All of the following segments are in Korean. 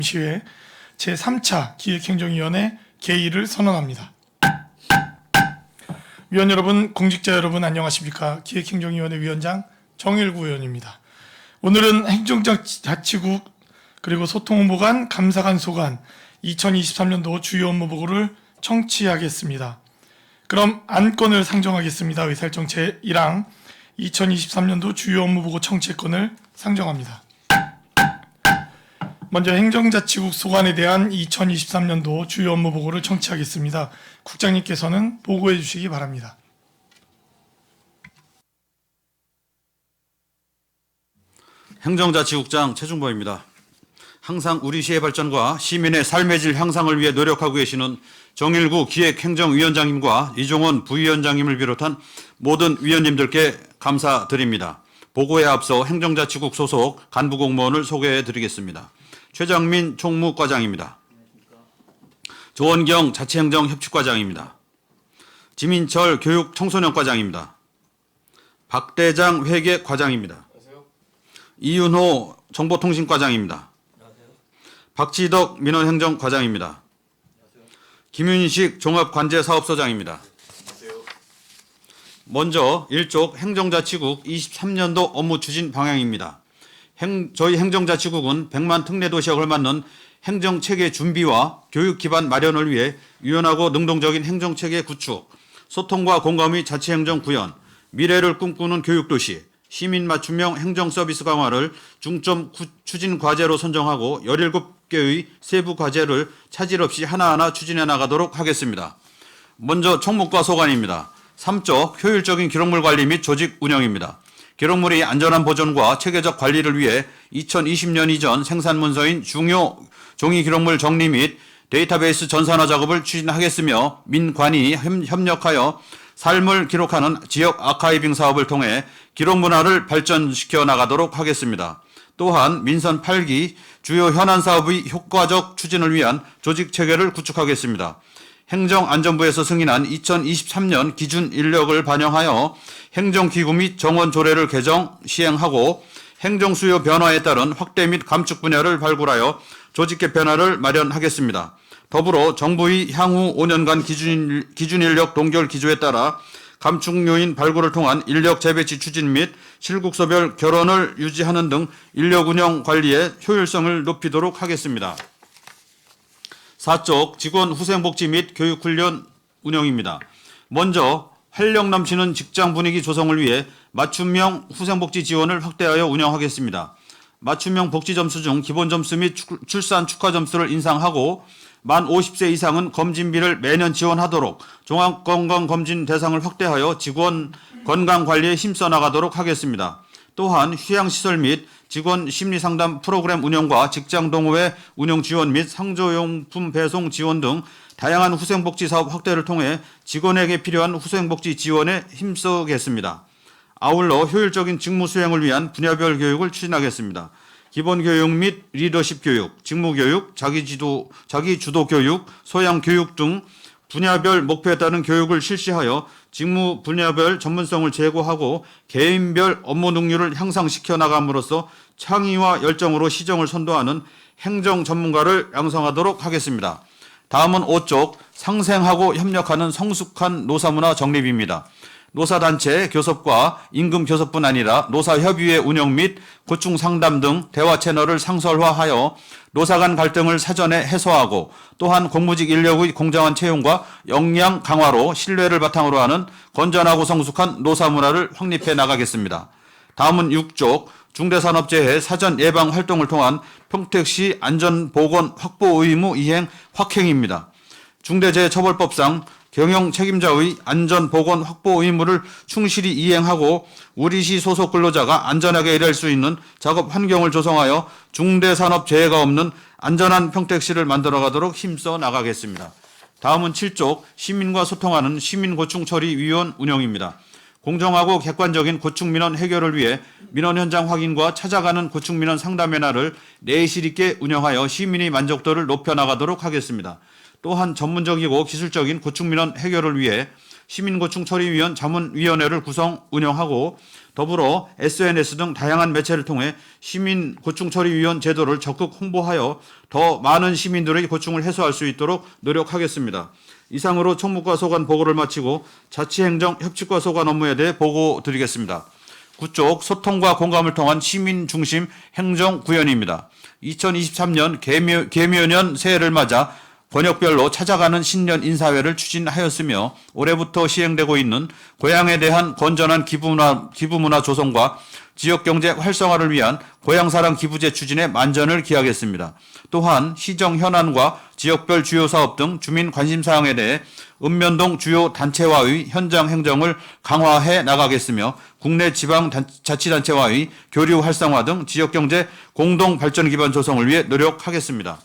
시회 제3차 기획행정위원회 개의를 선언합니다. 위원 여러분, 공직자 여러분 안녕하십니까? 기획행정위원회 위원장 정일구 의원입니다. 오늘은 행정자치국 그리고 소통본부관, 감사관, 소관 2023년도 주요 업무 보고를 청취하겠습니다. 그럼 안건을 상정하겠습니다. 의사일정 제1항 2023년도 주요 업무 보고 청취건을 상정합니다. 먼저 행정자치국 소관에 대한 2023년도 주요 업무 보고를 청취하겠습니다. 국장님께서는 보고해 주시기 바랍니다. 행정자치국장 최중보입니다. 항상 우리 시의 발전과 시민의 삶의 질 향상을 위해 노력하고 계시는 정일구 기획행정위원장님과 이종원 부위원장님을 비롯한 모든 위원님들께 감사드립니다. 보고에 앞서 행정자치국 소속 간부공무원을 소개해 드리겠습니다. 최장민 총무과장입니다. 조원경 자치행정협칙과장입니다. 지민철 교육청소년과장입니다. 박대장 회계과장입니다. 이윤호 정보통신과장입니다. 박지덕 민원행정과장입니다. 김윤식 종합관제사업소장입니다. 먼저 1쪽 행정자치국 23년도 업무 추진 방향입니다. 저희 행정자치국은 100만 특례도시에 걸맞는 행정체계 준비와 교육 기반 마련을 위해 유연하고 능동적인 행정체계 구축, 소통과 공감의 자치행정 구현, 미래를 꿈꾸는 교육도시, 시민 맞춤형 행정서비스 강화를 중점 추진 과제로 선정하고 17개의 세부 과제를 차질 없이 하나하나 추진해 나가도록 하겠습니다. 먼저 총무과 소관입니다. 3쪽 효율적인 기록물 관리 및 조직 운영입니다. 기록물의 안전한 보존과 체계적 관리를 위해 2020년 이전 생산 문서인 중요 종이 기록물 정리 및 데이터베이스 전산화 작업을 추진하겠으며 민관이 협력하여 삶을 기록하는 지역 아카이빙 사업을 통해 기록 문화를 발전시켜 나가도록 하겠습니다. 또한 민선 8기 주요 현안 사업의 효과적 추진을 위한 조직 체계를 구축하겠습니다. 행정안전부에서 승인한 2023년 기준 인력을 반영하여 행정기구 및 정원 조례를 개정, 시행하고 행정수요 변화에 따른 확대 및 감축 분야를 발굴하여 조직 개편화를 마련하겠습니다. 더불어 정부의 향후 5년간 기준 인력 동결 기조에 따라 감축 요인 발굴을 통한 인력 재배치 추진 및 실국서별 결혼을 유지하는 등 인력 운영 관리의 효율성을 높이도록 하겠습니다. 4쪽 직원 후생복지 및 교육훈련 운영입니다. 먼저 활력 넘치는 직장 분위기 조성을 위해 맞춤형 후생복지 지원을 확대하여 운영하겠습니다. 맞춤형 복지 점수 중 기본 점수 및 출산 축하 점수를 인상하고 만 50세 이상은 검진비를 매년 지원하도록 종합건강검진 대상을 확대하여 직원 건강관리에 힘써 나가도록 하겠습니다. 또한 휴양시설 및 직원 심리상담 프로그램 운영과 직장동호회 운영 지원 및 상조용품 배송 지원 등 다양한 후생복지 사업 확대를 통해 직원에게 필요한 후생복지 지원에 힘쓰겠습니다. 아울러 효율적인 직무 수행을 위한 분야별 교육을 추진하겠습니다. 기본교육 및 리더십 교육, 직무교육, 자기주도 교육, 소양교육 등 분야별 목표에 따른 교육을 실시하여 직무 분야별 전문성을 제고하고 개인별 업무 능률을 향상시켜 나감으로써 창의와 열정으로 시정을 선도하는 행정 전문가를 양성하도록 하겠습니다. 다음은 5쪽 상생하고 협력하는 성숙한 노사문화 정립입니다. 노사단체 교섭과 임금 교섭뿐 아니라 노사협의회 운영 및 고충 상담 등 대화 채널을 상설화하여 노사 간 갈등을 사전에 해소하고 또한 공무직 인력의 공정한 채용과 역량 강화로 신뢰를 바탕으로 하는 건전하고 성숙한 노사 문화를 확립해 나가겠습니다. 다음은 6쪽 중대산업재해 사전 예방 활동을 통한 평택시 안전보건 확보 의무 이행 확행입니다. 중대재해처벌법상 경영 책임자의 안전보건 확보 의무를 충실히 이행하고 우리 시 소속 근로자가 안전하게 일할 수 있는 작업 환경을 조성하여 중대산업재해가 없는 안전한 평택시를 만들어가도록 힘써 나가겠습니다. 다음은 7쪽 시민과 소통하는 시민고충처리위원 운영입니다. 공정하고 객관적인 고충민원 해결을 위해 민원 현장 확인과 찾아가는 고충민원 상담의 날을 내실 있게 운영하여 시민의 만족도를 높여나가도록 하겠습니다. 또한 전문적이고 기술적인 고충민원 해결을 위해 시민고충처리위원 자문위원회를 구성 운영하고 더불어 SNS 등 다양한 매체를 통해 시민고충처리위원 제도를 적극 홍보하여 더 많은 시민들의 고충을 해소할 수 있도록 노력하겠습니다. 이상으로 총무과 소관 보고를 마치고 자치행정 협치과 소관 업무에 대해 보고 드리겠습니다. 구쪽 소통과 공감을 통한 시민 중심 행정 구현입니다. 2023년 개묘년 새해를 맞아 권역별로 찾아가는 신년 인사회를 추진하였으며 올해부터 시행되고 있는 고향에 대한 건전한 기부문화 조성과 지역경제 활성화를 위한 고향사랑 기부제 추진에 만전을 기하겠습니다. 또한 시정 현안과 지역별 주요 사업 등 주민 관심사항에 대해 읍면동 주요 단체와의 현장 행정을 강화해 나가겠으며 국내 지방 자치단체와의 교류 활성화 등 지역경제 공동 발전 기반 조성을 위해 노력하겠습니다.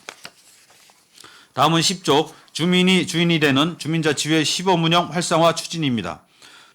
다음은 10쪽 주민이 주인이 되는 주민자치회 시범 운영 활성화 추진입니다.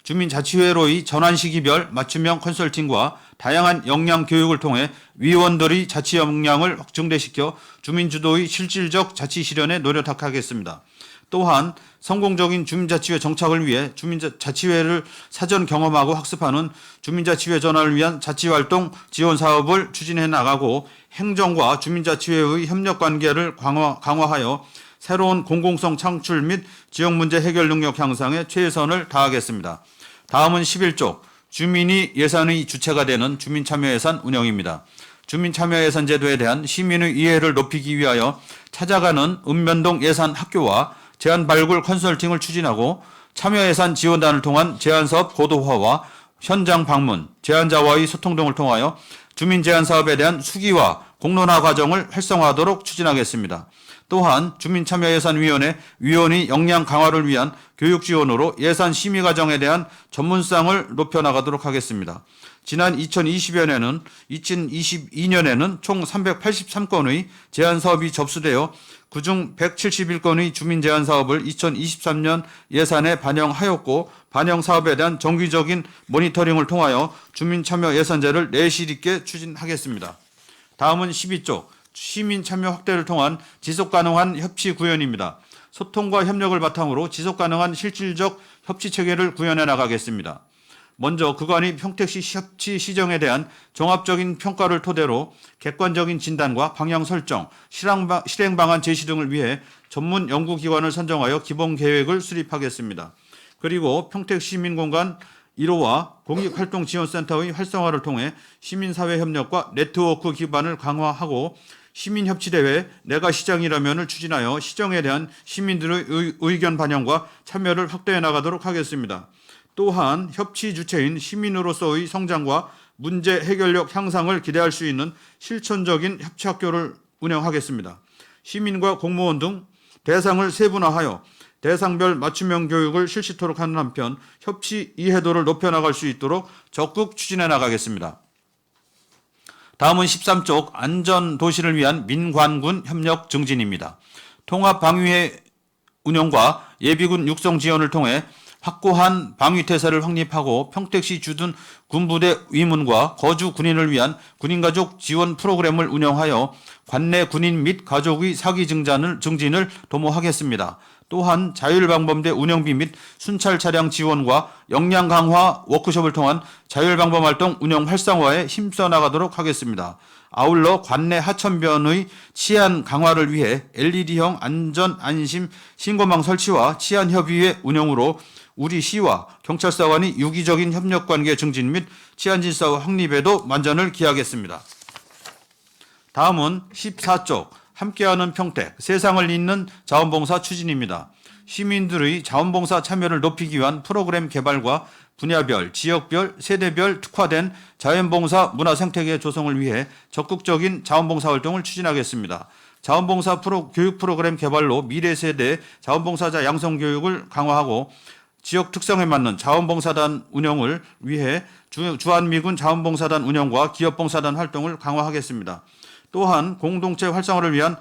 주민자치회로의 전환 시기별 맞춤형 컨설팅과 다양한 역량 교육을 통해 위원들의 자치 역량을 증대시켜 주민주도의 실질적 자치 실현에 노력하겠습니다. 또한 성공적인 주민자치회 정착을 위해 주민자치회를 사전 경험하고 학습하는 주민자치회 전환을 위한 자치활동 지원 사업을 추진해 나가고 행정과 주민자치회의 협력관계를 강화하여 새로운 공공성 창출 및 지역문제 해결 능력 향상에 최선을 다하겠습니다. 다음은 11쪽 주민이 예산의 주체가 되는 주민참여예산 운영입니다. 주민참여예산 제도에 대한 시민의 이해를 높이기 위하여 찾아가는 읍면동 예산 학교와 제안 발굴 컨설팅을 추진하고 참여예산 지원단을 통한 제안사업 고도화와 현장 방문, 제안자와의 소통 등을 통하여 주민제안사업에 대한 수기와 공론화 과정을 활성화하도록 추진하겠습니다. 또한 주민참여예산위원회 위원의 역량 강화를 위한 교육 지원으로 예산 심의 과정에 대한 전문성을 높여나가도록 하겠습니다. 지난 2022년에는 총 383건의 제안사업이 접수되어 그중 171건의 주민제안사업을 2023년 예산에 반영하였고 반영 사업에 대한 정기적인 모니터링을 통하여 주민참여예산제를 내실 있게 추진하겠습니다. 다음은 12쪽 시민참여 확대를 통한 지속가능한 협치 구현입니다. 소통과 협력을 바탕으로 지속가능한 실질적 협치 체계를 구현해 나가겠습니다. 먼저 그간의 평택시 협치 시정에 대한 종합적인 평가를 토대로 객관적인 진단과 방향 설정, 실행 방안 제시 등을 위해 전문 연구기관을 선정하여 기본 계획을 수립하겠습니다. 그리고 평택시민공간 1호와 공익활동지원센터의 활성화를 통해 시민사회 협력과 네트워크 기반을 강화하고 시민협치대회 내가 시장이라면을 추진하여 시정에 대한 시민들의 의견 반영과 참여를 확대해 나가도록 하겠습니다. 또한 협치 주체인 시민으로서의 성장과 문제 해결력 향상을 기대할 수 있는 실천적인 협치학교를 운영하겠습니다. 시민과 공무원 등 대상을 세분화하여 대상별 맞춤형 교육을 실시토록 하는 한편 협치 이해도를 높여나갈 수 있도록 적극 추진해 나가겠습니다. 다음은 13쪽 안전도시를 위한 민관군 협력 증진입니다. 통합방위회 운영과 예비군 육성 지원을 통해 확고한 방위태세를 확립하고 평택시 주둔 군부대 위문과 거주 군인을 위한 군인가족 지원 프로그램을 운영하여 관내 군인 및 가족의 사기 증진을 도모하겠습니다. 또한 자율방범대 운영비 및 순찰 차량 지원과 역량 강화 워크숍을 통한 자율방범 활동 운영 활성화에 힘써 나가도록 하겠습니다. 아울러 관내 하천변의 치안 강화를 위해 LED형 안전 안심 신고망 설치와 치안협의회 운영으로 우리 시와 경찰서 간의 유기적인 협력관계 증진 및 치안질서 확립에도 만전을 기하겠습니다. 다음은 14쪽 함께하는 평택, 세상을 잇는 자원봉사 추진입니다. 시민들의 자원봉사 참여를 높이기 위한 프로그램 개발과 분야별, 지역별, 세대별 특화된 자원봉사 문화생태계 조성을 위해 적극적인 자원봉사 활동을 추진하겠습니다. 자원봉사 교육 프로그램 개발로 미래 세대 자원봉사자 양성 교육을 강화하고 지역 특성에 맞는 자원봉사단 운영을 위해 주한미군 자원봉사단 운영과 기업봉사단 활동을 강화하겠습니다. 또한 공동체 활성화를 위한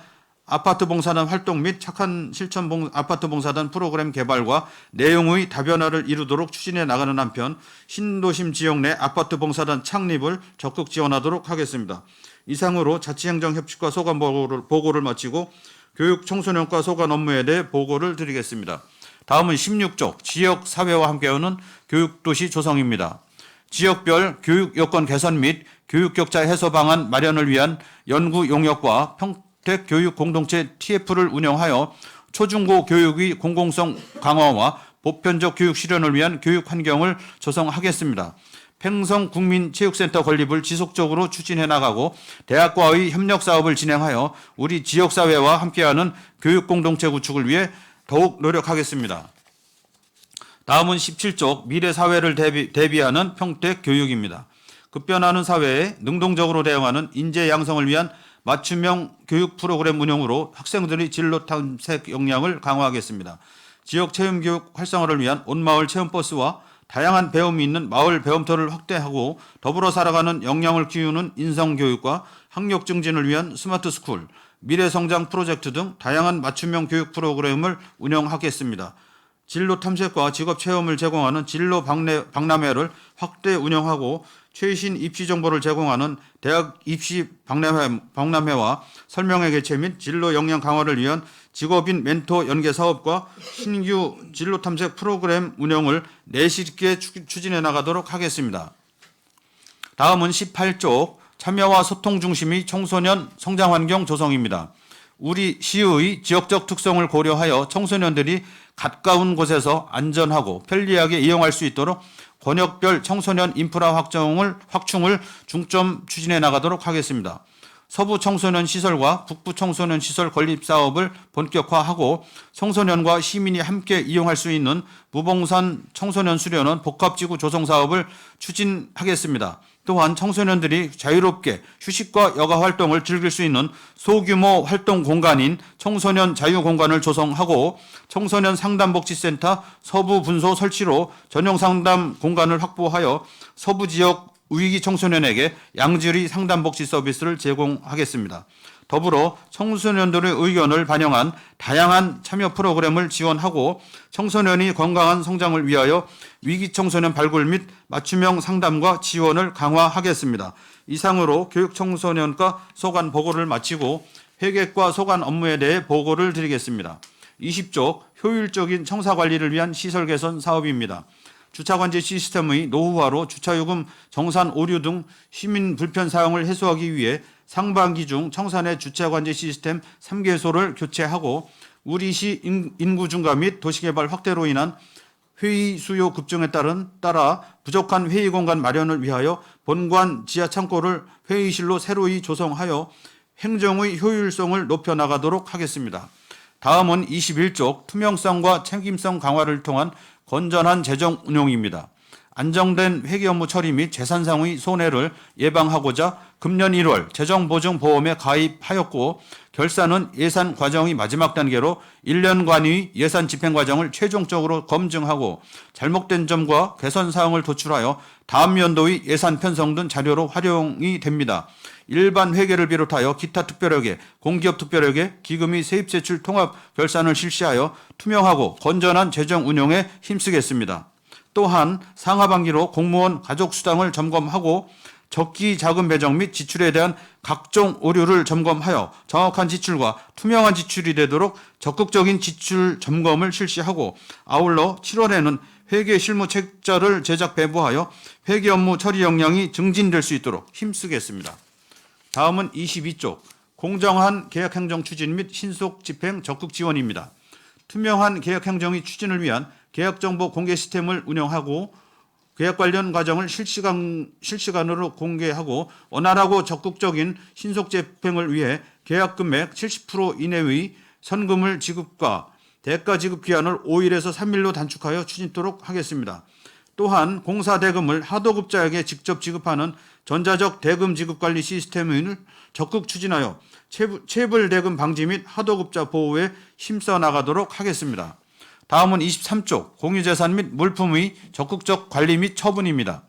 아파트봉사단 활동 및 착한 실천 아파트봉사단 프로그램 개발과 내용의 다변화를 이루도록 추진해 나가는 한편 신도심 지역 내 아파트봉사단 창립을 적극 지원하도록 하겠습니다. 이상으로 자치행정협치과 소관 보고를 마치고 교육청소년과 소관 업무에 대해 보고를 드리겠습니다. 다음은 16쪽 지역사회와 함께하는 교육도시 조성입니다. 지역별 교육 여건 개선 및 교육 격차 해소 방안 마련을 위한 연구 용역과 평택 교육 공동체 TF를 운영하여 초중고 교육의 공공성 강화와 보편적 교육 실현을 위한 교육 환경을 조성하겠습니다. 팽성 국민체육센터 건립을 지속적으로 추진해 나가고 대학과의 협력 사업을 진행하여 우리 지역사회와 함께하는 교육 공동체 구축을 위해 더욱 노력하겠습니다. 다음은 17쪽 미래 사회를 대비하는 평택 교육입니다. 급변하는 사회에 능동적으로 대응하는 인재 양성을 위한 맞춤형 교육 프로그램 운영으로 학생들의 진로 탐색 역량을 강화하겠습니다. 지역 체험 교육 활성화를 위한 온마을 체험버스와 다양한 배움이 있는 마을 배움터를 확대하고 더불어 살아가는 역량을 키우는 인성교육과 학력 증진을 위한 스마트 스쿨, 미래성장 프로젝트 등 다양한 맞춤형 교육 프로그램을 운영하겠습니다. 진로 탐색과 직업 체험을 제공하는 진로 박람회를 확대 운영하고 최신 입시 정보를 제공하는 대학 입시 박람회와 설명회 개최 및 진로 역량 강화를 위한 직업인 멘토 연계 사업과 신규 진로 탐색 프로그램 운영을 내실있게 추진해 나가도록 하겠습니다. 다음은 18쪽 참여와 소통 중심의 청소년 성장 환경 조성입니다. 우리 시의 지역적 특성을 고려하여 청소년들이 가까운 곳에서 안전하고 편리하게 이용할 수 있도록 권역별 청소년 인프라 확충을 중점 추진해 나가도록 하겠습니다. 서부 청소년 시설과 북부 청소년 시설 건립 사업을 본격화하고 청소년과 시민이 함께 이용할 수 있는 무봉산 청소년 수련원 복합지구 조성 사업을 추진하겠습니다. 또한 청소년들이 자유롭게 휴식과 여가 활동을 즐길 수 있는 소규모 활동 공간인 청소년 자유공간을 조성하고 청소년 상담복지센터 서부 분소 설치로 전용 상담 공간을 확보하여 서부 지역 위기 청소년에게 양질의 상담복지 서비스를 제공하겠습니다. 더불어 청소년들의 의견을 반영한 다양한 참여 프로그램을 지원하고 청소년이 건강한 성장을 위하여 위기 청소년 발굴 및 맞춤형 상담과 지원을 강화하겠습니다. 이상으로 교육청소년과 소관 보고를 마치고 회계과 소관 업무에 대해 보고를 드리겠습니다. 20쪽 효율적인 청사관리를 위한 시설 개선 사업입니다. 주차관제 시스템의 노후화로 주차요금 정산 오류 등 시민 불편 사항을 해소하기 위해 상반기 중 청산의 주차관제 시스템 3개소를 교체하고 우리시 인구 증가 및 도시개발 확대로 인한 회의 수요 급증에 따라 부족한 회의 공간 마련을 위하여 본관 지하 창고를 회의실로 새로이 조성하여 행정의 효율성을 높여 나가도록 하겠습니다. 다음은 21쪽 투명성과 책임성 강화를 통한 건전한 재정 운용입니다. 안정된 회계 업무 처리 및 재산상의 손해를 예방하고자 금년 1월 재정보증보험에 가입하였고 결산은 예산 과정의 마지막 단계로 1년간의 예산 집행 과정을 최종적으로 검증하고 잘못된 점과 개선 사항을 도출하여 다음 연도의 예산 편성 등 자료로 활용이 됩니다. 일반 회계를 비롯하여 기타 특별회계, 공기업 특별회계, 기금의 세입세출 통합 결산을 실시하여 투명하고 건전한 재정 운용에 힘쓰겠습니다. 또한 상하반기로 공무원 가족수당을 점검하고 적기 자금 배정 및 지출에 대한 각종 오류를 점검하여 정확한 지출과 투명한 지출이 되도록 적극적인 지출 점검을 실시하고 아울러 7월에는 회계 실무 책자를 제작 배부하여 회계 업무 처리 역량이 증진될 수 있도록 힘쓰겠습니다. 다음은 22쪽 공정한 계약행정 추진 및 신속 집행 적극 지원입니다. 투명한 계약행정의 추진을 위한 계약정보 공개 시스템을 운영하고 계약 관련 과정을 실시간으로 공개하고 원활하고 적극적인 신속 집행을 위해 계약 금액 70% 이내의 선금을 지급과 대가 지급 기한을 5일에서 3일로 단축하여 추진토록 하겠습니다. 또한 공사 대금을 하도급자에게 직접 지급하는 전자적 대금 지급 관리 시스템을 적극 추진하여 체불 대금 방지 및 하도급자 보호에 힘써 나가도록 하겠습니다. 다음은 23쪽 공유재산 및 물품의 적극적 관리 및 처분입니다.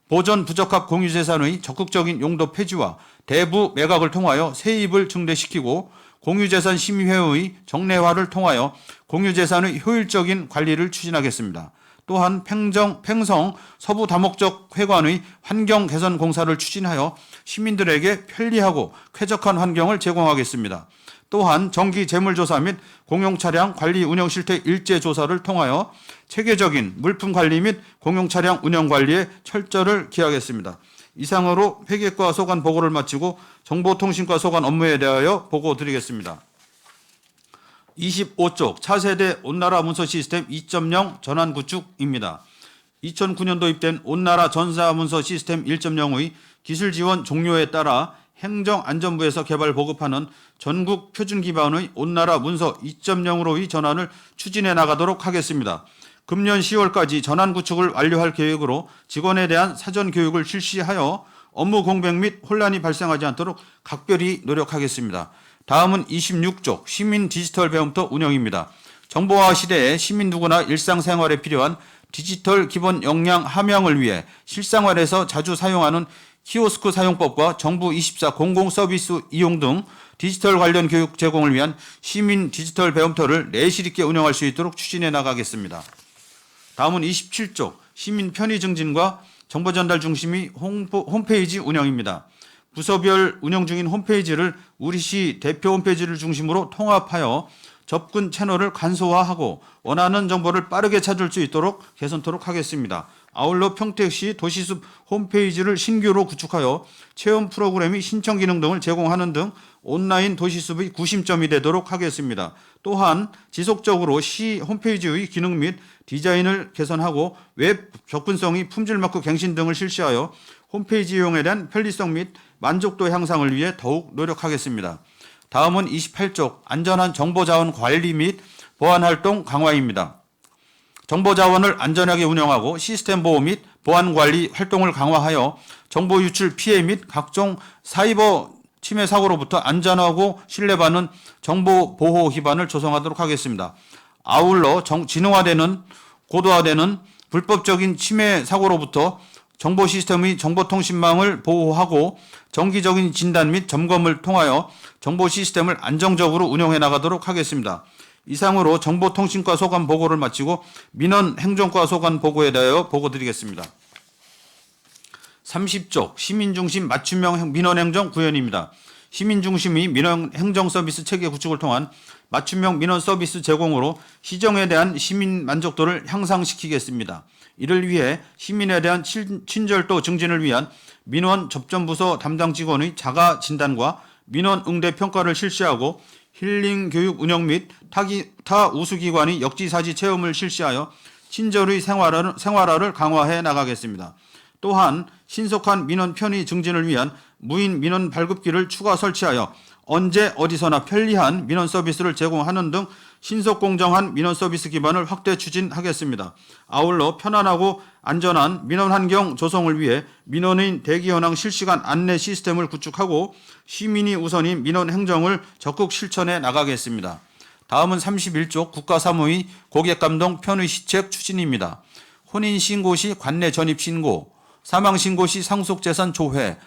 보존 부적합 공유재산의 적극적인 용도 폐지와 대부 매각을 통하여 세입을 증대시키고 공유재산 심의회의 정례화를 통하여 공유재산의 효율적인 관리를 추진하겠습니다. 또한 팽성 서부 다목적 회관의 환경 개선 공사를 추진하여 시민들에게 편리하고 쾌적한 환경을 제공하겠습니다. 또한 정기 재물조사 및 공용차량 관리 운영 실태 일제 조사를 통하여 체계적인 물품 관리 및 공용차량 운영 관리에 철저를 기하겠습니다. 이상으로 회계과 소관 보고를 마치고 정보통신과 소관 업무에 대하여 보고 드리겠습니다. 25쪽 차세대 온나라 문서 시스템 2.0 전환 구축입니다. 2009년 도입된 온나라 전사 문서 시스템 1.0의 기술 지원 종료에 따라 행정안전부에서 개발 보급하는 전국 표준 기반의 온나라 문서 2.0으로의 전환을 추진해 나가도록 하겠습니다. 금년 10월까지 전환 구축을 완료할 계획으로 직원에 대한 사전 교육을 실시하여 업무 공백 및 혼란이 발생하지 않도록 각별히 노력하겠습니다. 다음은 26쪽 시민 디지털 배움터 운영입니다. 정보화 시대에 시민 누구나 일상생활에 필요한 디지털 기본 역량 함양을 위해 실생활에서 자주 사용하는 키오스크 사용법과 정부24 공공 서비스 이용 등 디지털 관련 교육 제공을 위한 시민 디지털 배움터를 내실 있게 운영할 수 있도록 추진해 나가겠습니다. 다음은 27쪽 시민 편의 증진과 정보 전달 중심의 홈페이지 운영입니다. 부서별 운영 중인 홈페이지를 우리시 대표 홈페이지를 중심으로 통합하여 접근 채널을 간소화하고 원하는 정보를 빠르게 찾을 수 있도록 개선토록 하겠습니다. 아울러 평택시 도시숲 홈페이지를 신규로 구축하여 체험 프로그램의 신청 기능 등을 제공하는 등 온라인 도시숲의 구심점이 되도록 하겠습니다. 또한 지속적으로 시 홈페이지의 기능 및 디자인을 개선하고 웹 접근성의 품질마크 갱신 등을 실시하여 홈페이지 이용에 대한 편리성 및 만족도 향상을 위해 더욱 노력하겠습니다. 다음은 28쪽 안전한 정보자원 관리 및 보안활동 강화입니다. 정보자원을 안전하게 운영하고 시스템 보호 및 보안관리 활동을 강화하여 정보 유출 피해 및 각종 사이버 침해 사고로부터 안전하고 신뢰받는 정보 보호 기반을 조성하도록 하겠습니다. 아울러 지능화되는 고도화되는 불법적인 침해 사고로부터 정보 시스템의 정보통신망을 보호하고 정기적인 진단 및 점검을 통하여 정보 시스템을 안정적으로 운영해 나가도록 하겠습니다. 이상으로 정보통신과 소관 보고를 마치고 민원행정과 소관 보고에 대하여 보고 드리겠습니다. 30쪽 시민중심 맞춤형 민원행정 구현입니다. 시민중심의 민원행정 서비스 체계 구축을 통한 맞춤형 민원 서비스 제공으로 시정에 대한 시민 만족도를 향상시키겠습니다. 이를 위해 시민에 대한 친절도 증진을 위한 민원 접점부서 담당 직원의 자가 진단과 민원 응대 평가를 실시하고 힐링 교육 운영 및 타 우수기관의 역지사지 체험을 실시하여 친절의 생활화를 강화해 나가겠습니다. 또한 신속한 민원 편의 증진을 위한 무인 민원 발급기를 추가 설치하여 언제 어디서나 편리한 민원 서비스를 제공하는 등 신속 공정한 민원 서비스 기반을 확대 추진하겠습니다. 아울러 편안하고 안전한 민원 환경 조성을 위해 민원인 대기 현황 실시간 안내 시스템을 구축하고 시민이 우선인 민원 행정을 적극 실천해 나가겠습니다. 다음은 31쪽 국가사무의 고객감동 편의 시책 추진입니다. 혼인신고 시 관내 전입신고, 사망신고 시 상속재산 조회,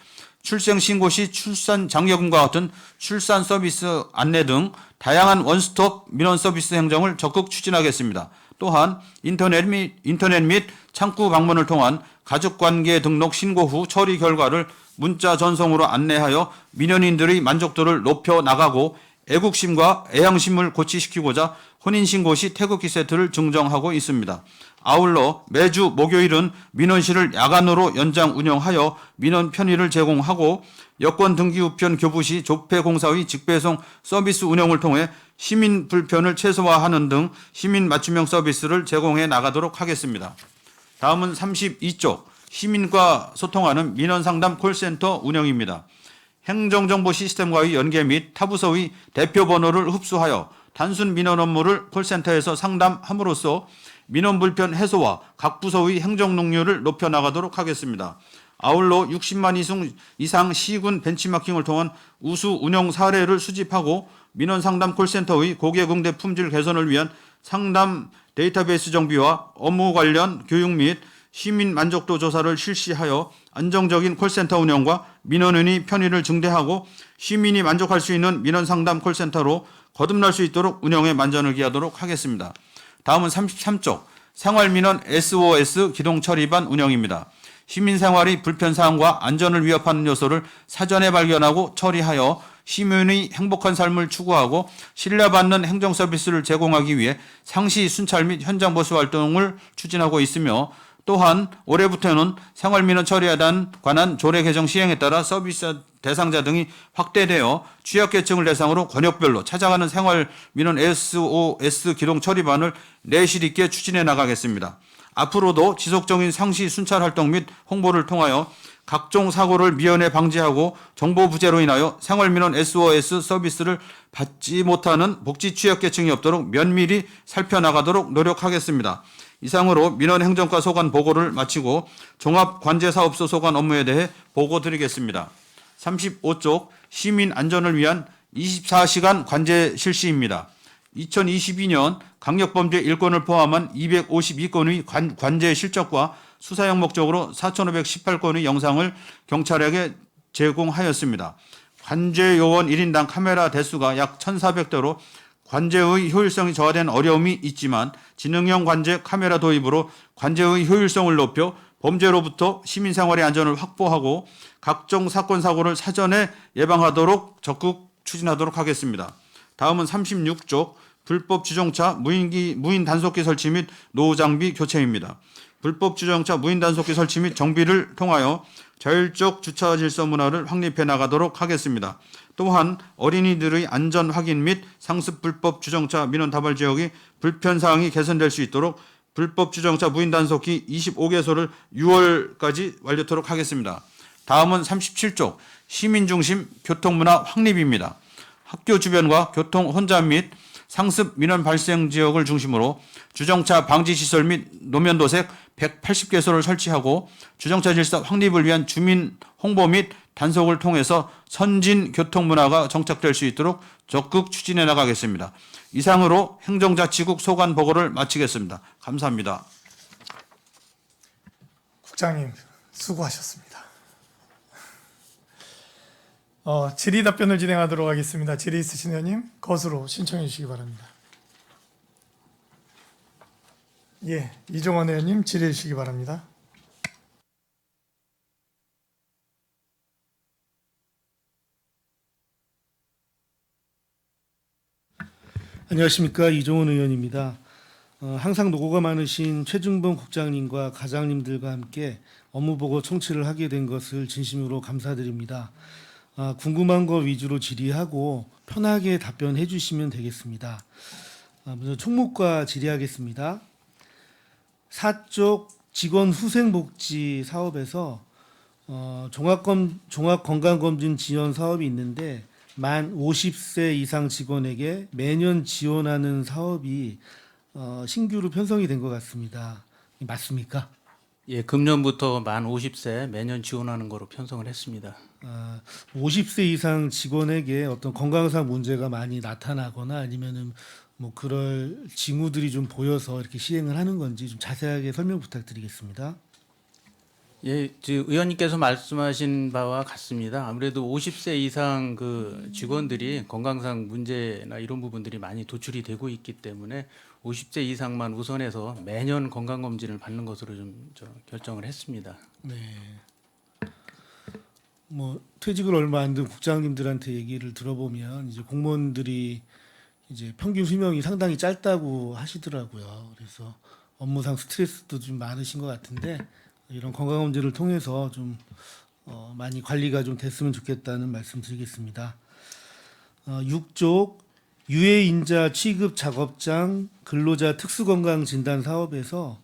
출생신고 시 출산장려금과 같은 출산 서비스 안내 등 다양한 원스톱 민원 서비스 행정을 적극 추진하겠습니다. 또한 인터넷 및 창구 방문을 통한 가족관계 등록 신고 후 처리 결과를 문자 전송으로 안내하여 민원인들의 만족도를 높여 나가고 애국심과 애향심을 고취시키고자 혼인신고 시 태극기 세트를 증정하고 있습니다. 아울러 매주 목요일은 민원실을 야간으로 연장 운영하여 민원 편의를 제공하고 여권 등기 우편 교부 시 조폐공사의 직배송 서비스 운영을 통해 시민 불편을 최소화하는 등 시민 맞춤형 서비스를 제공해 나가도록 하겠습니다. 다음은 32쪽 시민과 소통하는 민원상담 콜센터 운영입니다. 행정정보 시스템과의 연계 및 타부서의 대표 번호를 흡수하여 단순 민원 업무를 콜센터에서 상담함으로써 민원 불편 해소와 각 부서의 행정 능률을 높여 나가도록 하겠습니다. 아울러 60만 이상 시군 벤치마킹을 통한 우수 운영 사례를 수집하고 민원 상담 콜센터의 고객 응대 품질 개선을 위한 상담 데이터베이스 정비와 업무 관련 교육 및 시민 만족도 조사를 실시하여 안정적인 콜센터 운영과 민원인의 편의를 증대하고 시민이 만족할 수 있는 민원 상담 콜센터로 거듭날 수 있도록 운영에 만전을 기하도록 하겠습니다. 다음은 33쪽 생활민원 SOS 기동 처리반 운영입니다. 시민생활의 불편사항과 안전을 위협하는 요소를 사전에 발견하고 처리하여 시민의 행복한 삶을 추구하고 신뢰받는 행정 서비스를 제공하기 위해 상시 순찰 및 현장 보수 활동을 추진하고 있으며 또한 올해부터는 생활민원 처리에 관한 조례 개정 시행에 따라 서비스 대상자 등이 확대되어 취약계층을 대상으로 권역별로 찾아가는 생활민원 SOS 기동 처리반을 내실 있게 추진해 나가겠습니다. 앞으로도 지속적인 상시 순찰 활동 및 홍보를 통하여 각종 사고를 미연에 방지하고 정보 부재로 인하여 생활민원 SOS 서비스를 받지 못하는 복지 취약계층이 없도록 면밀히 살펴나가도록 노력하겠습니다. 이상으로 민원행정과 소관 보고를 마치고 종합관제사업소 소관 업무에 대해 보고 드리겠습니다. 35쪽 시민 안전을 위한 24시간 관제 실시입니다. 2022년 강력범죄 1건을 포함한 252건의 관제 실적과 수사형 목적으로 4,518건의 영상을 경찰에게 제공하였습니다. 관제 요원 1인당 카메라 대수가 약 1,400대로 관제의 효율성이 저하된 어려움이 있지만 지능형 관제 카메라 도입으로 관제의 효율성을 높여 범죄로부터 시민생활의 안전을 확보하고 각종 사건 사고를 사전에 예방하도록 적극 추진하도록 하겠습니다. 다음은 36쪽 불법 주정차 무인 단속기 설치 및 노후 장비 교체입니다. 불법 주정차 무인 단속기 설치 및 정비를 통하여 자율적 주차 질서 문화를 확립해 나가도록 하겠습니다. 또한 어린이들의 안전 확인 및 상습 불법 주정차 민원 다발 지역의 불편 사항이 개선될 수 있도록 불법 주정차 무인 단속기 25개소를 6월까지 완료토록 하겠습니다. 다음은 37쪽 시민 중심 교통 문화 확립입니다. 학교 주변과 교통 혼잡 및 상습 민원 발생 지역을 중심으로 주정차 방지 시설 및 노면 도색 180개소를 설치하고 주정차 질서 확립을 위한 주민 홍보 및 단속을 통해서 선진 교통 문화가 정착될 수 있도록 적극 추진해 나가겠습니다. 이상으로 행정자치국 소관 보고를 마치겠습니다. 감사합니다. 국장님 수고하셨습니다. 질의 답변을 진행하도록 하겠습니다. 질의 있으신 의원님 거수로 신청해 주시기 바랍니다. 예, 이종원 의원님 질의해 주시기 바랍니다. 안녕하십니까, 이종원 의원입니다. 항상 노고가 많으신 최중범 국장님과 과장님들과 함께 업무보고 청취를 하게 된 것을 진심으로 감사드립니다. 궁금한 거 위주로 질의하고 편하게 답변해 주시면 되겠습니다. 먼저 총무과 질의하겠습니다. 4쪽 직원 후생복지 사업에서 종합건강검진 지원 사업이 있는데 만 50세 이상 직원에게 매년 지원하는 사업이 신규로 편성이 된 것 같습니다. 맞습니까? 예, 금년부터 만 50세 매년 지원하는 거로 편성을 했습니다. 50세 이상 직원에게 어떤 건강상 문제가 많이 나타나거나 아니면은 뭐 그럴 징후들이 좀 보여서 이렇게 시행을 하는 건지 좀 자세하게 설명 부탁드리겠습니다. 예, 의원님께서 말씀하신 바와 같습니다. 아무래도 50세 이상 그 직원들이 건강상 문제나 이런 부분들이 많이 도출이 되고 있기 때문에 50세 이상만 우선해서 매년 건강검진을 받는 것으로 좀 결정을 했습니다. 네. 뭐 퇴직을 얼마 안 된 국장님들한테 얘기를 들어보면 이제 공무원들이 이제 평균 수명이 상당히 짧다고 하시더라고요. 그래서 업무상 스트레스도 좀 많으신 것 같은데 이런 건강검진을 통해서 좀 많이 관리가 좀 됐으면 좋겠다는 말씀드리겠습니다. 6쪽 유해인자 취급 작업장 근로자 특수건강진단 사업에서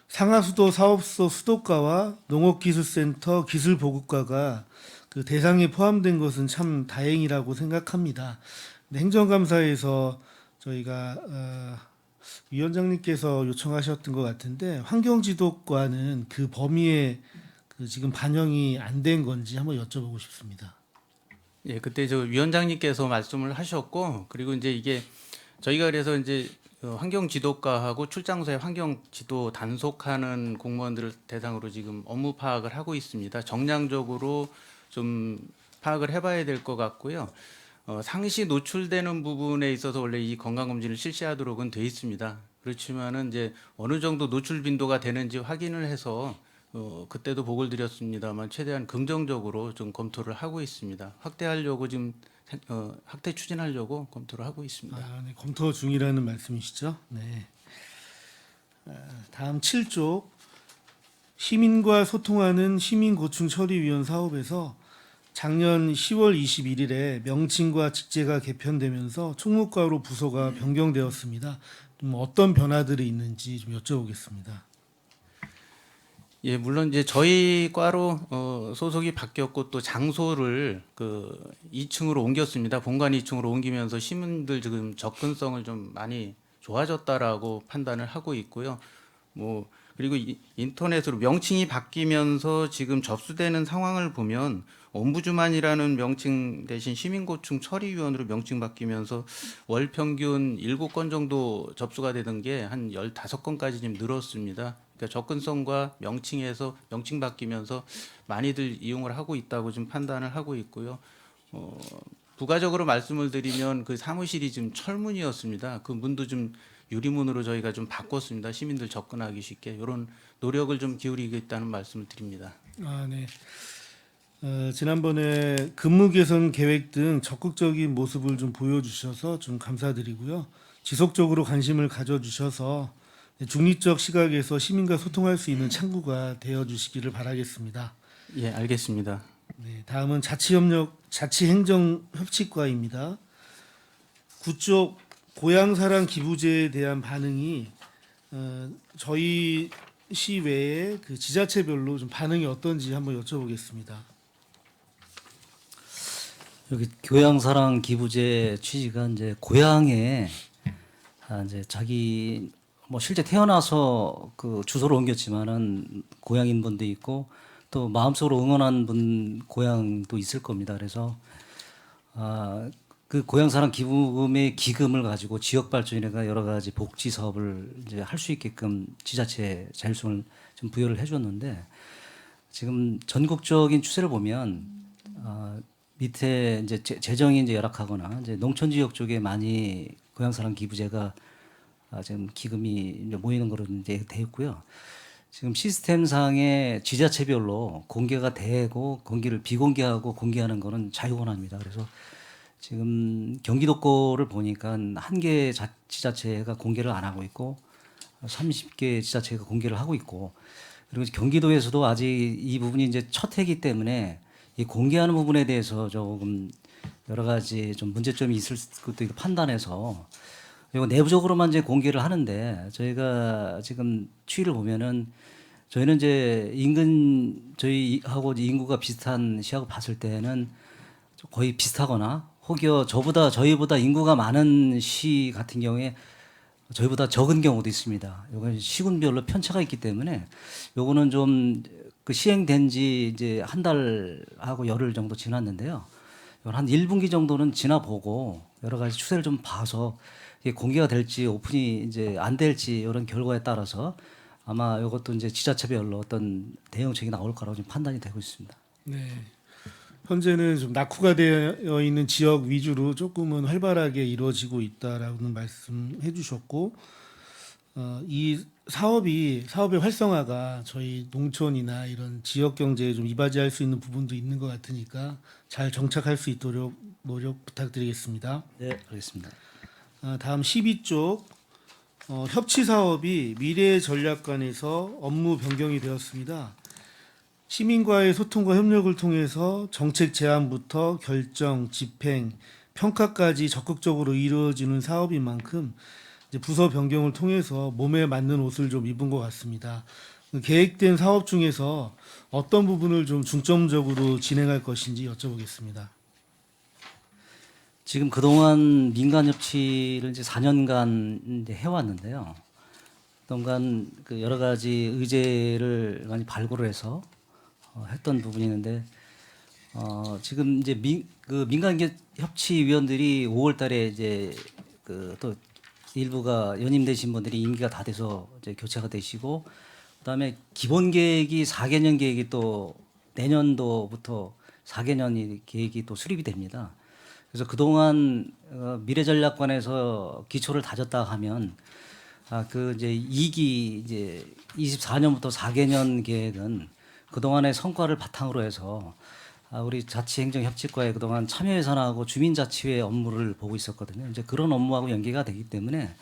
상하수도 사업소 수도과와 농업기술센터 기술보급과가 그 대상에 포함된 것은 참 다행이라고 생각합니다. 근데 행정감사에서 저희가 위원장님께서 요청하셨던 것 같은데 환경지도과는 그 범위에 그 지금 반영이 안 된 건지 한번 여쭤보고 싶습니다. 예, 그때 위원장님께서 말씀을 하셨고 그리고 이제 이게 저희가 그래서 이제 환경지도과하고 출장소에 환경지도 단속하는 공무원들을 대상으로 지금 업무 파악을 하고 있습니다. 정량적으로 좀 파악을 해봐야 될 것 같고요. 상시 노출되는 부분에 있어서 원래 이 건강검진을 실시하도록은 돼 있습니다. 그렇지만은 이제 어느 정도 노출 빈도가 되는지 확인을 해서 그때도 보고를 드렸습니다만 최대한 긍정적으로 좀 검토를 하고 있습니다. 확대하려고 지금 확대 추진하려고 검토를 하고 있습니다. 네, 검토 중이라는 말씀이시죠? 네. 다음 7조 시민과 소통하는 시민고충처리위원 사업에서 작년 10월 21일에 명칭과 직제가 개편되면서 총무과로 부서가 변경되었습니다. 좀 어떤 변화들이 있는지 좀 여쭤보겠습니다. 예, 물론 이제 저희 과로 소속이 바뀌었고 또 장소를 그 2층으로 옮겼습니다. 본관 2층으로 옮기면서 시민들 지금 접근성을 좀 많이 좋아졌다라고 판단을 하고 있고요. 뭐 그리고 인터넷으로 명칭이 바뀌면서 지금 접수되는 상황을 보면 옴부즈만이라는 명칭 대신 시민고충 처리위원으로 명칭 바뀌면서 월 평균 7건 정도 접수가 되던 게 한 15건까지 좀 늘었습니다. 그러니까 접근성과 명칭에서 명칭 바뀌면서 많이들 이용을 하고 있다고 좀 판단을 하고 있고요. 부가적으로 말씀을 드리면 그 사무실이 지금 철문이었습니다. 그 문도 좀 유리문으로 저희가 좀 바꿨습니다. 시민들 접근하기 쉽게 이런 노력을 좀 기울이고 있다는 말씀을 드립니다. 네. 지난번에 근무 개선 계획 등 적극적인 모습을 좀 보여주셔서 좀 감사드리고요. 지속적으로 관심을 가져주셔서 중립적 시각에서 시민과 소통할 수 있는 창구가 되어주시기를 바라겠습니다. 예, 알겠습니다. 네, 다음은 자치행정협치과입니다. 구쪽 고향사랑 기부제에 대한 반응이 저희 시 외에 그 지자체별로 좀 반응이 어떤지 한번 여쭤보겠습니다. 여기 교양사랑 기부제 취지가 이제 고향에 이제 자기 뭐 실제 태어나서 그 주소를 옮겼지만은 고향인 분도 있고 또 마음속으로 응원한 분 고향도 있을 겁니다. 그래서 그 고향사랑 기부금의 기금을 가지고 지역 발전이나 여러 가지 복지 사업을 이제 할 수 있게끔 지자체 자율성을 좀 부여를 해줬는데 지금 전국적인 추세를 보면 밑에 이제 재정이 이제 열악하거나 이제 농촌 지역 쪽에 많이 고향사랑 기부제가 지금 기금이 이제 모이는 거로 이제 돼 있고요. 지금 시스템상의 지자체별로 공개가 되고 공개를 비공개하고 공개하는 거는 자유권합니다. 그래서 지금 경기도 거를 보니까 한 개 지자체가 공개를 안 하고 있고 30개 지자체가 공개를 하고 있고 그리고 경기도에서도 아직 이 부분이 이제 첫 해기 때문에 이 공개하는 부분에 대해서 조금 여러 가지 좀 문제점이 있을 것도 있고 판단해서 이거 내부적으로만 이제 공개를 하는데 저희가 지금 추이를 보면은 저희는 이제 인근 저희하고 인구가 비슷한 시하고 봤을 때는 거의 비슷하거나 혹여 저희보다 인구가 많은 시 같은 경우에 저희보다 적은 경우도 있습니다. 이건 시군별로 편차가 있기 때문에 요거는 좀 그 시행된 지 이제 한 달하고 열흘 정도 지났는데요. 이건 한 1분기 정도는 지나보고 여러 가지 추세를 좀 봐서 이게 공개가 될지 오픈이 이제 안 될지 이런 결과에 따라서 아마 이것도 이제 지자체별로 어떤 대응책이 나올 거라고 지금 판단이 되고 있습니다. 네. 현재는 좀 낙후가 되어 있는 지역 위주로 조금은 활발하게 이루어지고 있다라는 말씀해 주셨고 이 사업의 활성화가 저희 농촌이나 이런 지역 경제에 좀 이바지할 수 있는 부분도 있는 것 같으니까 잘 정착할 수 있도록 노력 부탁드리겠습니다. 네, 알겠습니다. 다음 12쪽 협치 사업이 미래 전략관에서 업무 변경이 되었습니다. 시민과의 소통과 협력을 통해서 정책 제안부터 결정, 집행, 평가까지 적극적으로 이루어지는 사업인 만큼 이제 부서 변경을 통해서 몸에 맞는 옷을 좀 입은 것 같습니다. 계획된 사업 중에서 어떤 부분을 좀 중점적으로 진행할 것인지 여쭤보겠습니다. 지금 그동안 민간협치를 이제 4년간 이제 해왔는데요. 그동안 그 여러 가지 의제를 많이 발굴을 해서 했던 부분이 있는데 지금 이제 민간협치위원들이 5월달에 이제 그 또 일부가 연임되신 분들이 임기가 다 돼서 이제 교체가 되시고 그다음에 기본 계획이 4개년 계획이 또 내년도부터 4개년 계획이 또 수립이 됩니다. 그래서 그동안 미래전략관에서 기초를 다졌다 하면 그 이제 2기 이제 24년부터 4개년 계획은 그동안의 성과를 바탕으로 해서 우리 자치행정협치과에 그동안 참여예산하고 주민자치회 업무를 보고 있었거든요. 이제 그런 업무하고 연계가 되기 때문에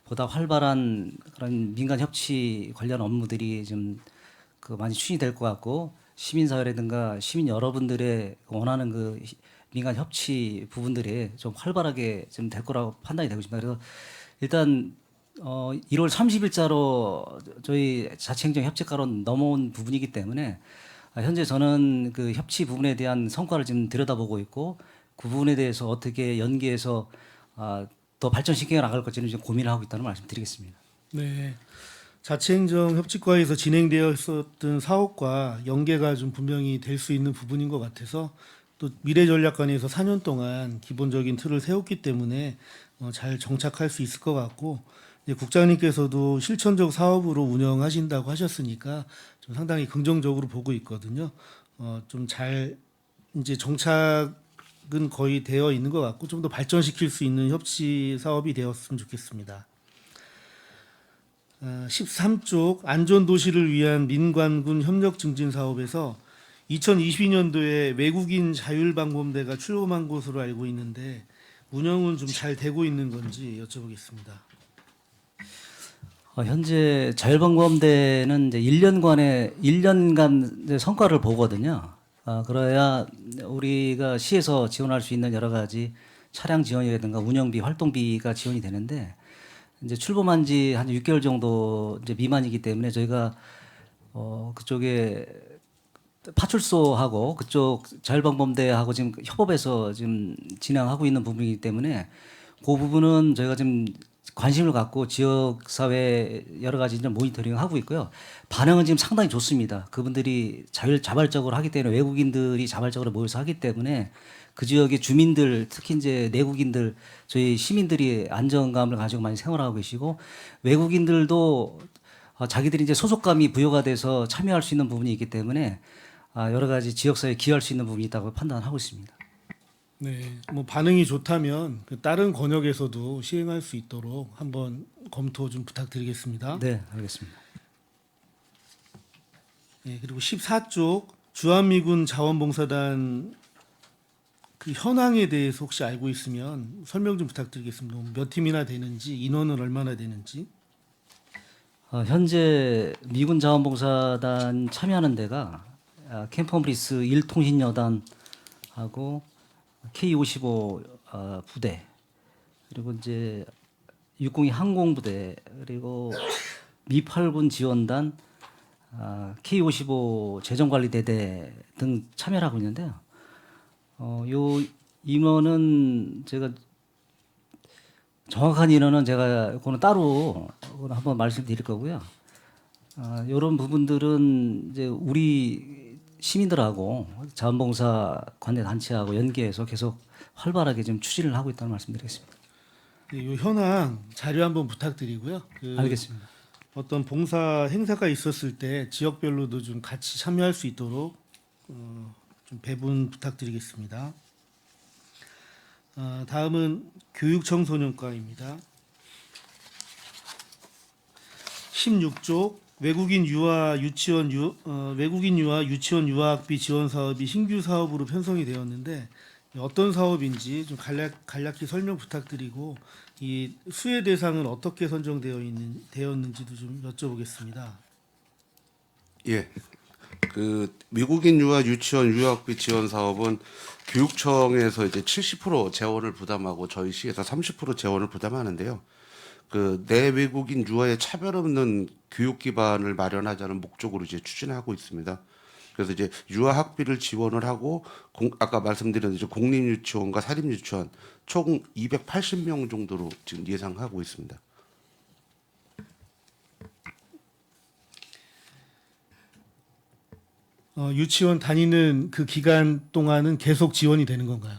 보다 활발한 그런 민간 협치 관련 업무들이 좀 그 많이 추진이 될 것 같고 시민사회라든가 시민 여러분들의 원하는 그 민간 협치 부분들이 좀 활발하게 좀 될 거라고 판단이 되고 있습니다. 그래서 일단 1월 30일자로 저희 자치행정협치과로 넘어온 부분이기 때문에 현재 저는 그 협치 부분에 대한 성과를 지금 들여다보고 있고 그 부분에 대해서 어떻게 연계해서 더 발전시켜 나갈 것지는 지금 고민을 하고 있다는 말씀드리겠습니다. 네. 자치행정협치과에서 진행되어 있었던 사업과 연계가 좀 분명히 될 수 있는 부분인 것 같아서 또 미래전략관에서 4년 동안 기본적인 틀을 세웠기 때문에 잘 정착할 수 있을 것 같고 이제 국장님께서도 실천적 사업으로 운영하신다고 하셨으니까 좀 상당히 긍정적으로 보고 있거든요. 좀 잘 이제 정착은 거의 되어 있는 것 같고 좀 더 발전시킬 수 있는 협치 사업이 되었으면 좋겠습니다. 13쪽 안전도시를 위한 민관군 협력 증진 사업에서 2022년도에 외국인 자율방범대가 출범한 것으로 알고 있는데 운영은 좀 잘 되고 있는 건지 여쭤보겠습니다. 현재 자율방범대는 이제 1년간 이제 성과를 보거든요. 그래야 우리가 시에서 지원할 수 있는 여러 가지 차량 지원이라든가 운영비, 활동비가 지원이 되는데 이제 출범한 지 한 6개월 정도 이제 미만이기 때문에 저희가 그쪽에 파출소하고 그쪽 자율방범대하고 지금 협업해서 지금 진행하고 있는 부분이기 때문에 그 부분은 저희가 지금 관심을 갖고 지역 사회 여러 가지 이제 모니터링 하고 있고요. 반응은 지금 상당히 좋습니다. 그분들이 자발적으로 하기 때문에 외국인들이 자발적으로 모여서 하기 때문에 그 지역의 주민들 특히 이제 내국인들 저희 시민들이 안정감을 가지고 많이 생활하고 계시고 외국인들도 자기들이 이제 소속감이 부여가 돼서 참여할 수 있는 부분이 있기 때문에 여러 가지 지역사회에 기여할 수 있는 부분이 있다고 판단하고 있습니다. 네, 뭐 반응이 좋다면 그 다른 권역에서도 시행할 수 있도록 한번 검토 좀 부탁드리겠습니다. 네, 알겠습니다. 네, 그리고 14쪽 주한미군 자원봉사단 그 현황에 대해서 혹시 알고 있으면 설명 좀 부탁드리겠습니다. 몇 팀이나 되는지 인원은 얼마나 되는지. 현재 미군 자원봉사단 참여하는 데가 캠퍼브리스 1통신여단하고 K55 부대 그리고 이제 602 항공부대 그리고 미8군 지원단 K55 재정관리대대 등 참여를 하고 있는데요. 요 인원은 제가 정확한 인원은 제가 그거는 따로 그거는 한번 말씀드릴 거고요. 이런 부분들은 이제 우리 시민들하고 자원봉사 관내 단체하고 연계해서 계속 활발하게 좀 추진을 하고 있다는 말씀드리겠습니다. 네, 요 현황 자료 한번 부탁드리고요. 알겠습니다. 어떤 봉사 행사가 있었을 때 지역별로도 좀 같이 참여할 수 있도록 좀 배분 부탁드리겠습니다. 다음은 교육청소년과입니다. 16쪽 외국인 유아 유치원 유학비 지원 사업이 신규 사업으로 편성이 되었는데 어떤 사업인지 좀 간략히 설명 부탁드리고 이 수혜 대상은 어떻게 되었는지도 좀 여쭤보겠습니다. 예. 그 미국인 유아 유치원 유학비 지원 사업은 교육청에서 이제 70% 재원을 부담하고 저희 시에서 30% 재원을 부담하는데요. 그 내외국인 유아의 차별 없는 교육 기반을 마련하자는 목적으로 이제 추진하고 있습니다. 그래서 이제 유아 학비를 지원을 하고 아까 말씀드린 이제 공립 유치원과 사립 유치원 총 280명 정도로 지금 예상하고 있습니다. 유치원 다니는 그 기간 동안은 계속 지원이 되는 건가요?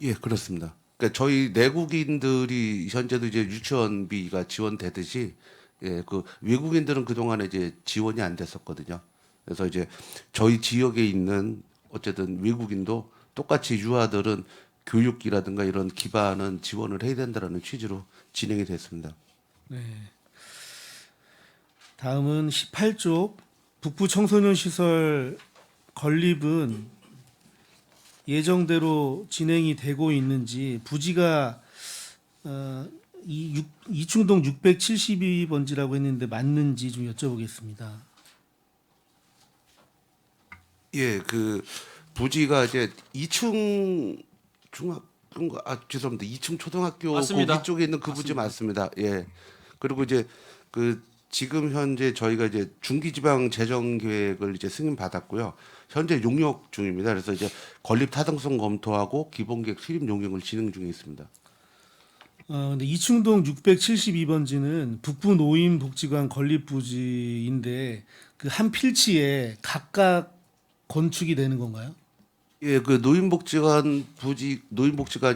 예, 그렇습니다. 그러니까 저희 내국인들이 현재도 이제 유치원비가 지원되듯이 예, 그 외국인들은 그동안에 이제 지원이 안 됐었거든요. 그래서 이제 저희 지역에 있는 어쨌든 외국인도 똑같이 유아들은 교육이라든가 이런 기반은 지원을 해야 된다라는 취지로 진행이 됐습니다. 네. 다음은 18쪽 북부 청소년 시설 건립은 예정대로 진행이 되고 있는지 부지가 이충동 672번지라고 했는데 맞는지 좀 여쭤보겠습니다. 예, 그 부지가 이제 2층 죄송합니다. 2층 초등학교 맞습니다. 거기 쪽에 있는 그 부지 맞습니다. 예. 그리고 이제 그 지금 현재 저희가 이제 중기지방 재정 계획을 이제 승인 받았고요. 현재 용역 중입니다. 그래서 이제 건립 타당성 검토하고 기본계획 수립 용역을 진행 중에 있습니다. 근데 이충동 672번지는 북부 노인복지관 건립 부지인데 그 한 필지에 각각 건축이 되는 건가요? 예, 그 노인복지관이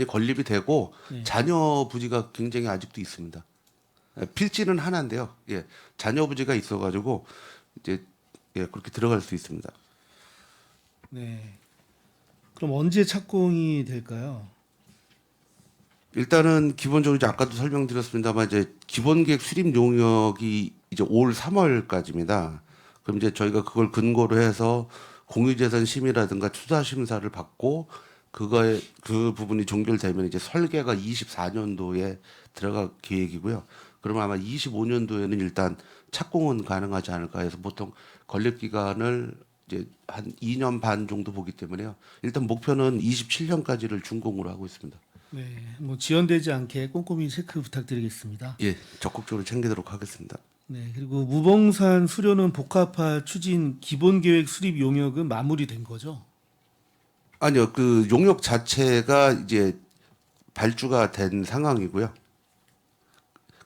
건립이 되고 자녀 부지가 굉장히 아직도 있습니다. 예, 필지는 하나인데요. 예, 자녀 부지가 있어가지고 이제 예, 그렇게 들어갈 수 있습니다. 네. 그럼 언제 착공이 될까요? 일단은 기본적으로 이제 아까도 설명드렸습니다만 이제 기본계획 수립 용역이 이제 올 3월까지입니다. 그럼 이제 저희가 그걸 근거로 해서 공유재산 심의라든가 투자 심사를 받고 그거에 그 부분이 종결되면 이제 설계가 24년도에 들어갈 계획이고요. 그러면 아마 25년도에는 일단 착공은 가능하지 않을까 해서 보통 건립 기간을 이제 한 2년 반 정도 보기 때문에요. 일단 목표는 27년까지를 준공으로 하고 있습니다. 네. 뭐 지연되지 않게 꼼꼼히 체크 부탁드리겠습니다. 예, 적극적으로 챙기도록 하겠습니다. 네. 그리고 무봉산 수료는 복합화 추진 기본계획 수립 용역은 마무리된 거죠? 아니요, 그 용역 자체가 이제 발주가 된 상황이고요.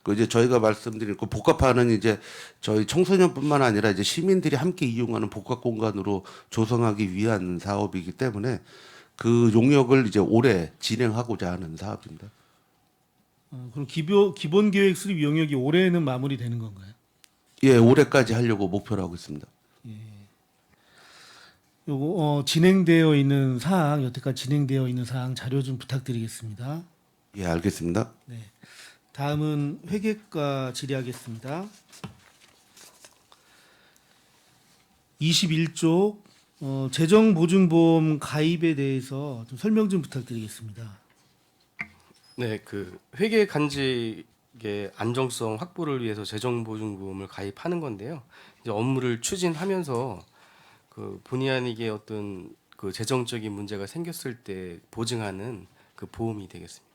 그 이제 저희가 말씀드린 그 복합화는 이제 저희 청소년뿐만 아니라 이제 시민들이 함께 이용하는 복합 공간으로 조성하기 위한 사업이기 때문에 그 용역을 이제 올해 진행하고자 하는 사업입니다. 그럼 기본계획 수립 용역이 올해는 마무리되는 건가요? 예, 올해까지 하려고 목표로 하고 있습니다. 요거 진행되어 있는 사항, 여태까지 진행되어 있는 사항 자료 좀 부탁드리겠습니다. 예, 알겠습니다. 네. 다음은 회계과 질의하겠습니다. 21조 재정보증보험 가입에 대해서 좀 설명 좀 부탁드리겠습니다. 네, 그 회계 간직의 안정성 확보를 위해서 재정보증보험을 가입하는 건데요. 이제 업무를 추진하면서 그 본의 아니게 어떤 그 재정적인 문제가 생겼을 때 보증하는 그 보험이 되겠습니다.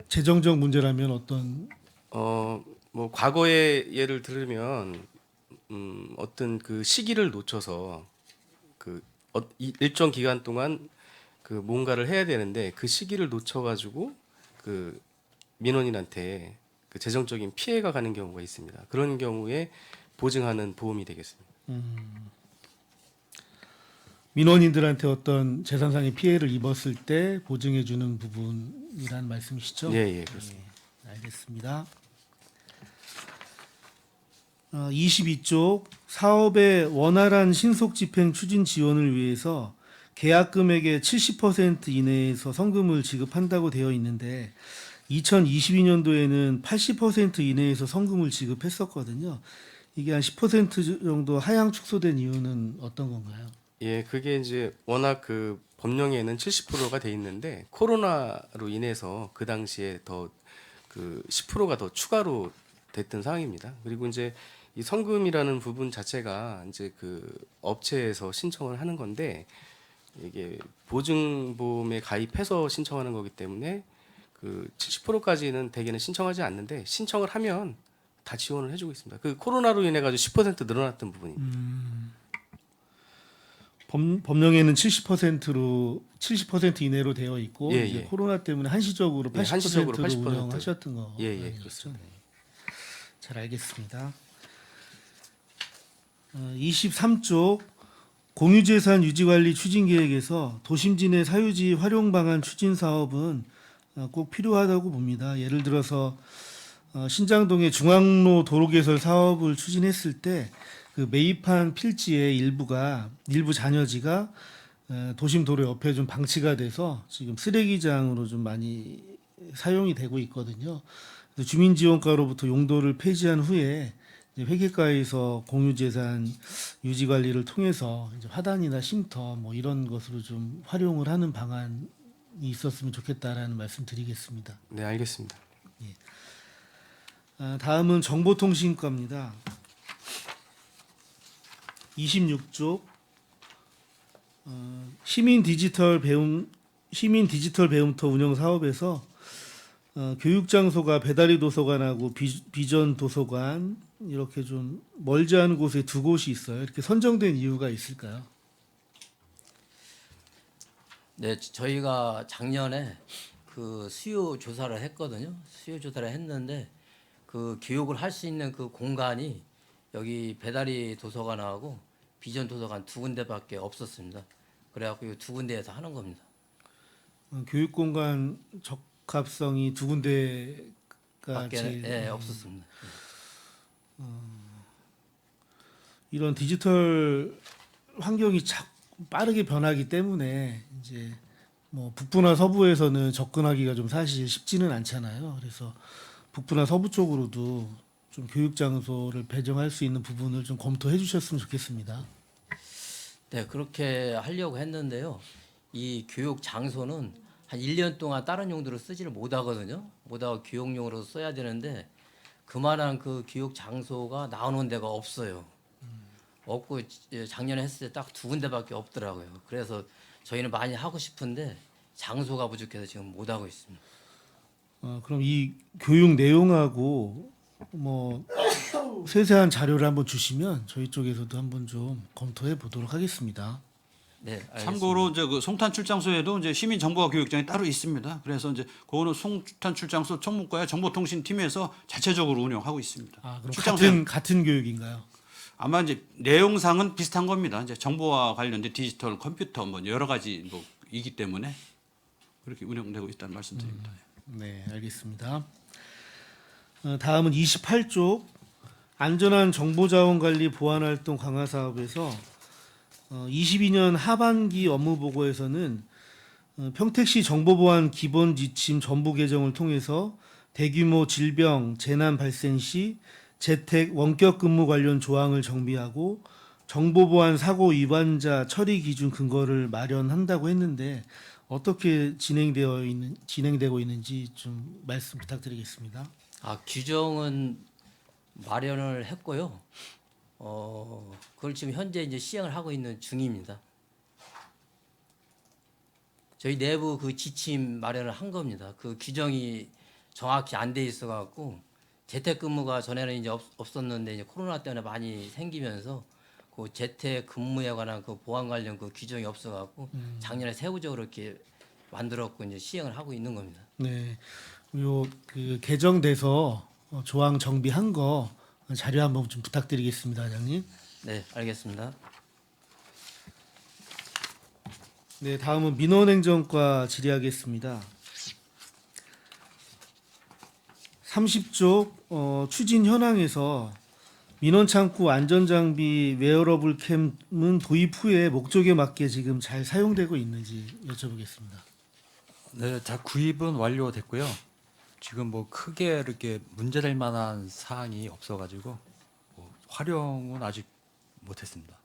재정적 문제라면 어떤 뭐 과거의 예를 들으면 어떤 그 시기를 놓쳐서 일정 기간 동안 그 뭔가를 해야 되는데 그 시기를 놓쳐가지고 그 민원인한테 그 재정적인 피해가 가는 경우가 있습니다. 그런 경우에 보증하는 보험이 되겠습니다. 민원인들한테 어떤 재산상의 피해를 입었을 때 보증해주는 부분이란 말씀이시죠? 예, 그렇습니다. 네, 알겠습니다. 22조 사업의 원활한 신속 집행 추진 지원을 위해서 계약 금액의 70% 이내에서 성금을 지급한다고 되어 있는데 2022년도에는 80% 이내에서 성금을 지급했었거든요. 이게 한 10% 정도 하향 축소된 이유는 어떤 건가요? 예, 그게 이제 워낙 그 법령에는 70%가 돼 있는데 코로나로 인해서 그 당시에 더 그 10%가 더 추가로 됐던 상황입니다. 그리고 이제 이 성금이라는 부분 자체가 이제 그 업체에서 신청을 하는 건데 이게 보증보험에 가입해서 신청하는 거기 때문에 그 70%까지는 대개는 신청하지 않는데 신청을 하면 다 지원을 해주고 있습니다. 그 코로나로 인해 가지고 10% 늘어났던 부분입니다. 법령에는 70% 이내로 되어 있고 예, 이제 예. 코로나 때문에 한시적으로 80%로 예, 한시적으로 80%. 운영하셨던 거. 예, 아니겠죠? 그렇습니다. 네. 잘 알겠습니다. 23조 공유재산 유지관리 추진계획에서 도심지내 사유지 활용 방안 추진 사업은 꼭 필요하다고 봅니다. 예를 들어서 신장동의 중앙로 도로 개설 사업을 추진했을 때 그 매입한 필지의 일부 잔여지가 도심 도로 옆에 좀 방치가 돼서 지금 쓰레기장으로 좀 많이 사용이 되고 있거든요. 그래서 주민지원과로부터 용도를 폐지한 후에 이제 회계과에서 공유재산 유지 관리를 통해서 이제 화단이나 쉼터 뭐 이런 것으로 좀 활용을 하는 방안이 있었으면 좋겠다라는 말씀드리겠습니다. 네, 알겠습니다. 다음은 정보통신과입니다. 26조 시민 디지털 배움터 운영 사업에서 교육 장소가 배달이 도서관하고 비전 도서관 이렇게 좀 멀지 않은 곳에 두 곳이 있어요. 이렇게 선정된 이유가 있을까요? 네, 저희가 작년에 그 수요 조사를 했거든요. 수요 조사를 했는데 그 교육을 할 수 있는 그 공간이 여기 배달이 도서관하고 비전 도서관 두 군데밖에 없었습니다. 그래갖고 이 두 군데에서 하는 겁니다. 교육 공간 적합성이 두 군데가 밖에 제일 예, 없었습니다. 이런 디지털 환경이 빠르게 변하기 때문에 이제 뭐 북부나 서부에서는 접근하기가 좀 사실 쉽지는 않잖아요. 그래서 북부나 서부 쪽으로도 좀 교육 장소를 배정할 수 있는 부분을 좀 검토해 주셨으면 좋겠습니다. 네, 그렇게 하려고 했는데요. 이 교육 장소는 한 1년 동안 다른 용도로 쓰지를 못하거든요. 못하고 교육용으로 써야 되는데 그만한 그 교육 장소가 나오는 데가 없어요. 없고 작년에 했을 때 딱 두 군데밖에 없더라고요. 그래서 저희는 많이 하고 싶은데 장소가 부족해서 지금 못 하고 있습니다. 그럼 이 교육 내용하고 뭐 세세한 자료를 한번 주시면 저희 쪽에서도 한번 좀 검토해 보도록 하겠습니다. 네, 알겠습니다. 참고로 이제 그 송탄 출장소에도 이제 시민 정보화 교육장이 따로 있습니다. 그래서 이제 그거는 송탄 출장소 총무과의 정보통신팀에서 자체적으로 운영하고 있습니다. 그럼 출장소는 같은 교육인가요? 아마 이제 내용상은 비슷한 겁니다. 이제 정보와 관련된 디지털 컴퓨터 뭐 여러 가지 뭐 이기 때문에 그렇게 운영되고 있다는 말씀드립니다. 네, 알겠습니다. 다음은 28조 안전한 정보자원관리 보안활동 강화 사업에서 22년 하반기 업무 보고에서는 평택시 정보보안 기본 지침 전부 개정을 통해서 대규모 질병 재난 발생 시 재택 원격 근무 관련 조항을 정비하고 정보보안 사고 위반자 처리 기준 근거를 마련한다고 했는데 어떻게 진행되고 있는지 좀 말씀 부탁드리겠습니다. 규정은 마련을 했고요. 그걸 지금 현재 이제 시행을 하고 있는 중입니다. 저희 내부 그 지침 마련을 한 겁니다. 그 규정이 정확히 안 돼 있어 갖고 재택근무가 전에는 이제 없었는데 이제 코로나 때문에 많이 생기면서 그 재택 근무에 관한 그 보안 관련 그 규정이 없어 갖고 작년에 세부적으로 이렇게 만들었고 이제 시행을 하고 있는 겁니다. 네, 요 그 개정돼서 조항 정비한 거 자료 한번 좀 부탁드리겠습니다, 장님. 네, 알겠습니다. 네, 다음은 민원행정과 질의하겠습니다. 30조 추진 현황에서 민원창구 안전장비 웨어러블 캠은 도입 후에 목적에 맞게 지금 잘 사용되고 있는지 여쭤보겠습니다. 네, 다 구입은 완료됐고요. 지금 뭐 크게 이렇게 문제될 만한 사항이 없어가지고 뭐 활용은 아직 못했습니다.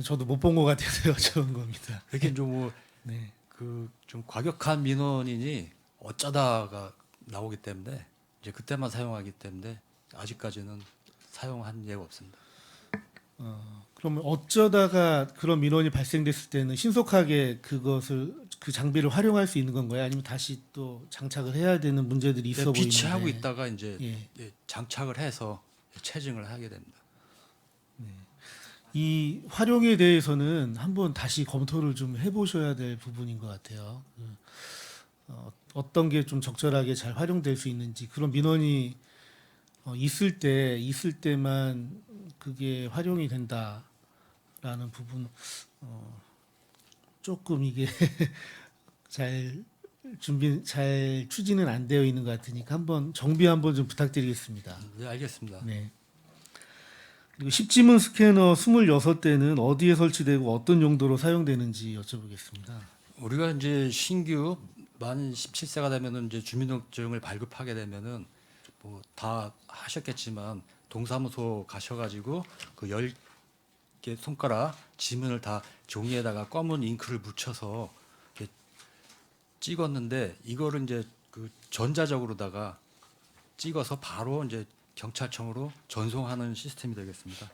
저도 못 본 것 같아서 여쭤본 겁니다. 그게 좀뭐 네. 그 좀 과격한 민원이니 어쩌다가 나오기 때문에 이제 그때만 사용하기 때문에 아직까지는 사용한 예가 없습니다. 그러면 어쩌다가 그런 민원이 발생됐을 때는 신속하게 그 장비를 활용할 수 있는 건가요? 아니면 다시 또 장착을 해야 되는 문제들이 있어 보이는데 비치하고 있다가 이제 예. 장착을 해서 체증을 하게 됩니다. 이 활용에 대해서는 한번 다시 검토를 좀 해보셔야 될 부분인 것 같아요. 어떤 게 좀 적절하게 잘 활용될 수 있는지 그런 민원이 있을 때만 그게 활용이 된다라는 부분 조금 이게 잘 추진은 안 되어 있는 것 같으니까 한번 정비 한번 좀 부탁드리겠습니다. 네, 알겠습니다. 네. 그리고 10지문 스캐너 26대는 어디에 설치되고 어떤 용도로 사용되는지 여쭤보겠습니다. 우리가 이제 신규 만 17세가 되면은 이제 주민등록증을 발급하게 되면은 뭐 다 하셨겠지만 동사무소 가셔가지고 그 10개 손가락 지문을 다 종이에다가 검은 잉크를 묻혀서 이렇게 찍었는데 이거를 이제 그 전자적으로다가 찍어서 바로 이제 경찰청으로 전송하는 시스템이 되겠습니다.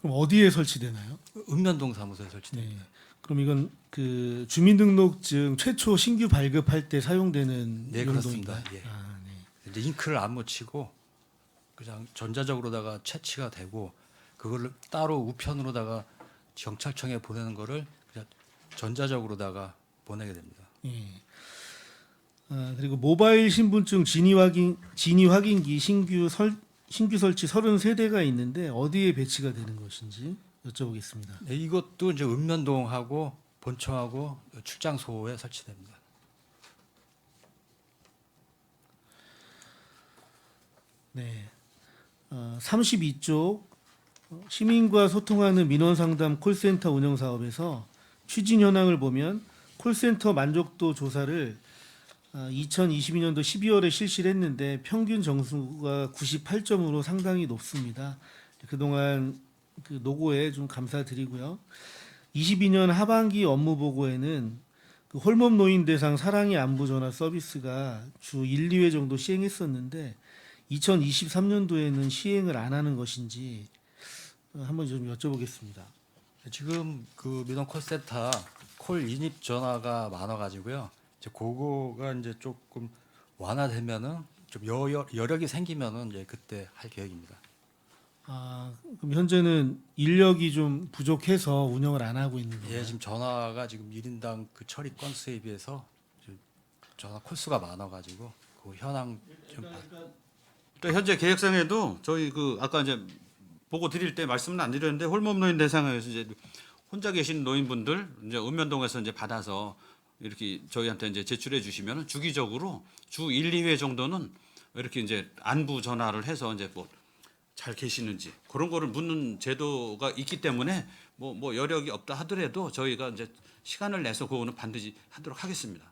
그럼 어디에 설치되나요? 읍면동 사무소에 설치됩니다. 네. 그럼 이건 그 주민등록증 최초 신규 발급할 때 사용되는 네, 용도인가요? 그렇습니다. 예. 아, 네. 이제 잉크를 안 묻히고 그냥 전자적으로다가 채취가 되고 그걸 따로 우편으로다가 경찰청에 보내는 거를 그냥 전자적으로다가 보내게 됩니다. 예. 아, 그리고 모바일 신분증 진위 확인기 신규 설치 33대가 있는데 어디에 배치가 되는 것인지 여쭤보겠습니다. 네, 이것도 이제 읍면동하고 본청하고 출장소에 설치됩니다. 네. 32쪽 시민과 소통하는 민원상담 콜센터 운영 사업에서 추진 현황을 보면 콜센터 만족도 조사를 2022년도 12월에 실시를 했는데 평균 점수가 98점으로 상당히 높습니다. 그동안 그 노고에 좀 감사드리고요. 22년 하반기 업무 보고에는 그 홀몸 노인 대상 사랑의 안부 전화 서비스가 주 1, 2회 정도 시행했었는데 2023년도에는 시행을 안 하는 것인지 한번 좀 여쭤보겠습니다. 지금 그 민원 콜센터 콜 인입 전화가 많아가지고요. 이제 그거가 이제 조금 완화되면은 좀 여력이 생기면은 이제 그때 할 계획입니다. 아, 그럼 현재는 인력이 좀 부족해서 운영을 안 하고 있는 거예요? 예, 지금 전화가 지금 1인당 그 처리 건수에 비해서 지금 전화 콜수가 많아가지고 그 현황 좀 또 현재 계획상에도 저희 그 아까 이제 보고 드릴 때 말씀은 안 드렸는데 홀몸 노인 대상에서 이제 혼자 계신 노인분들 이제 읍면동에서 이제 받아서 이렇게 저희한테 이제 제출해 주시면 주기적으로 주 1, 2회 정도는 이렇게 이제 안부 전화를 해서 이제 뭐 잘 계시는지 그런 거를 묻는 제도가 있기 때문에 뭐 여력이 없다 하더라도 저희가 이제 시간을 내서 그거는 반드시 하도록 하겠습니다.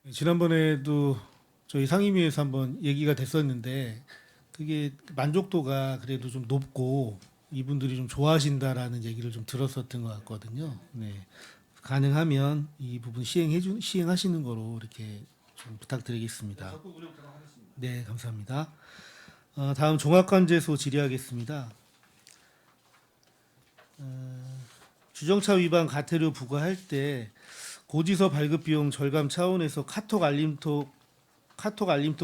네. 지난번에도 저희 상임위에서 한번 얘기가 됐었는데 그게 만족도가 그래도 좀 높고 이분들이 좀 좋아하신다라는 얘기를 좀 들었었던 것 같거든요. 네. 가능하면 이 부분 시행하시는 거로 이렇게 좀 부탁드리겠습니다. 네, 감사합니다. 다음 종합관제소 질의하겠습니다. 주정차 위반 과태료 부과할 때 고지서 발급 비용 절감 차원에서 카톡 알림톡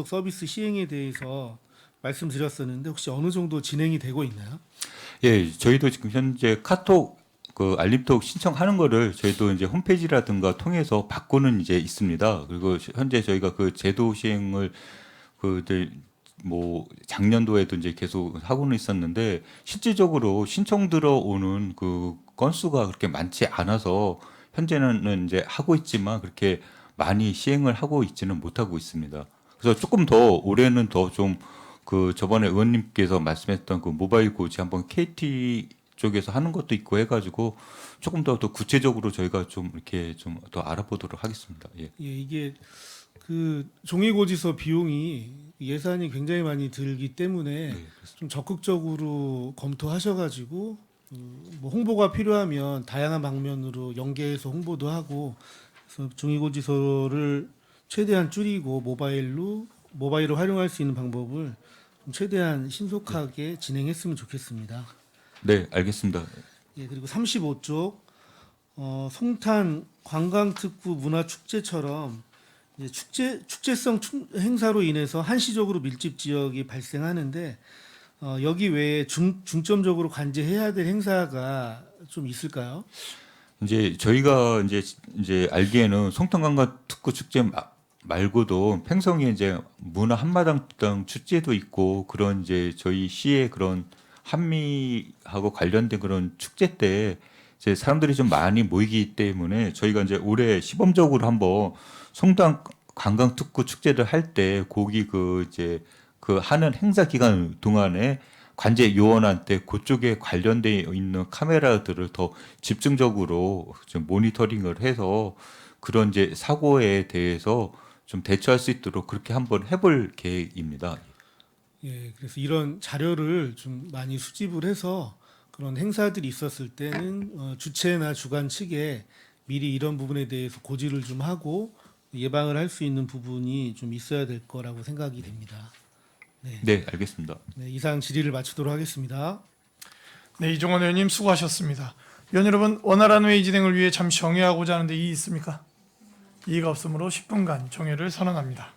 서비스 시행에 대해서 말씀드렸었는데 혹시 어느 정도 진행이 되고 있나요? 예, 저희도 지금 현재 카톡 그 알림톡 신청하는 거를 저희도 이제 홈페이지라든가 통해서 받고는 이제 있습니다. 그리고 현재 저희가 그 제도 시행을 뭐 작년도에도 이제 계속 하고는 있었는데 실질적으로 신청 들어오는 그 건수가 그렇게 많지 않아서 현재는 이제 하고 있지만 그렇게 많이 시행을 하고 있지는 못하고 있습니다. 그래서 조금 더 올해는 더 좀 그 저번에 의원님께서 말씀했던 그 모바일 고지 한번 KT 쪽에서 하는 것도 있고 해가지고 조금 더 구체적으로 저희가 좀 이렇게 좀 더 알아보도록 하겠습니다. 예. 예, 이게 그 종이고지서 비용이 예산이 굉장히 많이 들기 때문에 네, 좀 적극적으로 검토하셔가지고 뭐 홍보가 필요하면 다양한 방면으로 연계해서 홍보도 하고 그래서 종이고지서를 최대한 줄이고 모바일로 활용할 수 있는 방법을 좀 최대한 신속하게 진행했으면 좋겠습니다. 네, 알겠습니다. 예, 그리고 35쪽 송탄 관광특구 문화축제처럼 이제 축제성 행사로 인해서 한시적으로 밀집 지역이 발생하는데 여기 외에 중점적으로 관제해야 될 행사가 좀 있을까요? 이제 저희가 이제 알기에는 송탄관광 특구 축제 말고도 팽성에 이제 문화 한마당 축제도 있고 그런 이제 저희 시의 그런 한미하고 관련된 그런 축제 때 이제 사람들이 좀 많이 모이기 때문에 저희가 이제 올해 시범적으로 한번 송탄 관광 특구 축제를 할 때 거기 그 이제 그 하는 행사 기간 동안에 관제 요원한테 그쪽에 관련되어 있는 카메라들을 더 집중적으로 좀 모니터링을 해서 그런 이제 사고에 대해서 좀 대처할 수 있도록 그렇게 한번 해볼 계획입니다. 예, 그래서 이런 자료를 좀 많이 수집을 해서 그런 행사들이 있었을 때는 주체나 주관 측에 미리 이런 부분에 대해서 고지를 좀 하고 예방을 할 수 있는 부분이 좀 있어야 될 거라고 생각이 됩니다. 네, 알겠습니다. 네, 이상 질의를 마치도록 하겠습니다. 네, 이종원 의원님 수고하셨습니다. 위원 여러분, 원활한 회의 진행을 위해 잠시 정회하고자 하는데 이의 있습니까? 이의가 없으므로 10분간 정회를 선언합니다.